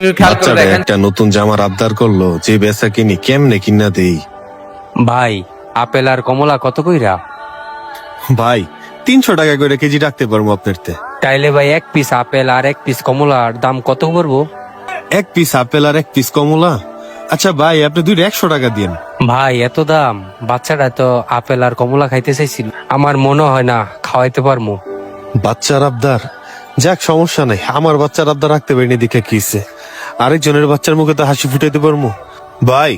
খেয়াল করে বাচ্চাটা দেখেন। একটা নতুন জামার আবদার করলো, যে বেচা কিনি কেমনে কিনা দেই। ভাই আপেল আর কমলা কত কইরা? ভাই 300 টাকা করে কেজি রাখতে পারবো আপনার তে। তাইলে ভাই এক পিস আপেল আর এক পিস কমলার দাম কত পড়বো? এক পিস আপেল আর এক পিস কমলা। আচ্ছা ভাই, আপনি দুইটা 100 টাকা দিন। ভাই এত দাম? বাচ্চাটা তো আপেল আর কমলা খাইতে চাইছিল, আমার মনে হয় না খাওয়াইতে পারবো। বাচ্চার আবদার, যাক সমস্যা নাই, আমার বাচ্চার আবদার রাখতে পারিনি দেখে কিছে, আরেকজনের বাচ্চার মুখে তো হাসি ফুটাইতে পারবো। ভাই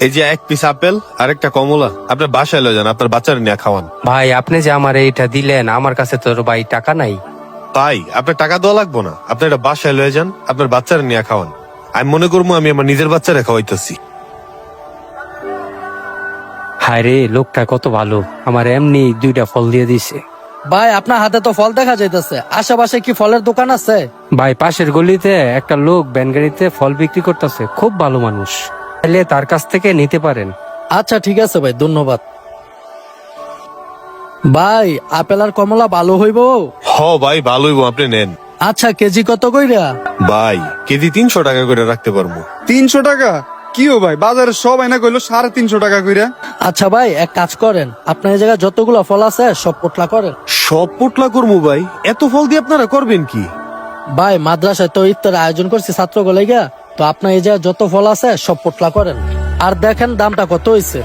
এই যে এক পিস আপেল আর একটা কমলা আপনার বাসায় লয়ে যান, আপনার বাচ্চার নিয়ে খাওয়ান। ভাই আপনি যে আমার এইটা দিলেন, আমার কাছে তো ভাই টাকা নাই। ভাই আপনার টাকা দেওয়া লাগবো না, আপনি এটা বাসায় লয়ে যান, আপনার বাচ্চার নিয়ে খাওয়ান। আমি মনে করবো আমি আমার নিজের বাচ্চারা খাওয়াইতেছি। হায় রে, লোকটা কত ভালো, আমার এমনি দুইটা ফল দিয়ে দিছে। ভাই আপনার হাতে তো ফল দেখা যাইতেছে, আশেপাশে কি ফলের দোকান আছে? ভাই পাশের গলিতে একটা লোক ভ্যান গাড়িতে ফল বিক্রি করতেছে, খুব ভালো মানুষ, তাহলে তার কাছ থেকে নিতে পারেন। আচ্ছা ঠিক আছে ভাই, ধন্যবাদ। ভাই আপেল আর কমলা ভালো হইব? হ ভাই ভালোই, আপনি নেন। আচ্ছা কেজি কত কইরা? ভাই কেজি 300 টাকা করে রাখতে পারবো। 300 টাকা? কি ও ভাই, বাজারে সব আইনা কইলো 350 টাকা কইরা। আচ্ছা ভাই এক কাজ করেন, আপনার এই জায়গায় যতগুলো ফল আছে সব পোটলা করেন। সব পোটলা করবো ভাই? এত ফল দিয়ে আপনারা করবেন কি? ভাই মাদ্রাসায় তো ইফতার আয়োজন করছি ছাত্র গলাইগা, তো আপনার এই জায়গায় যত ফল আছে সব পোটলা করেন। আর দেখেন দামটা কত হইছে।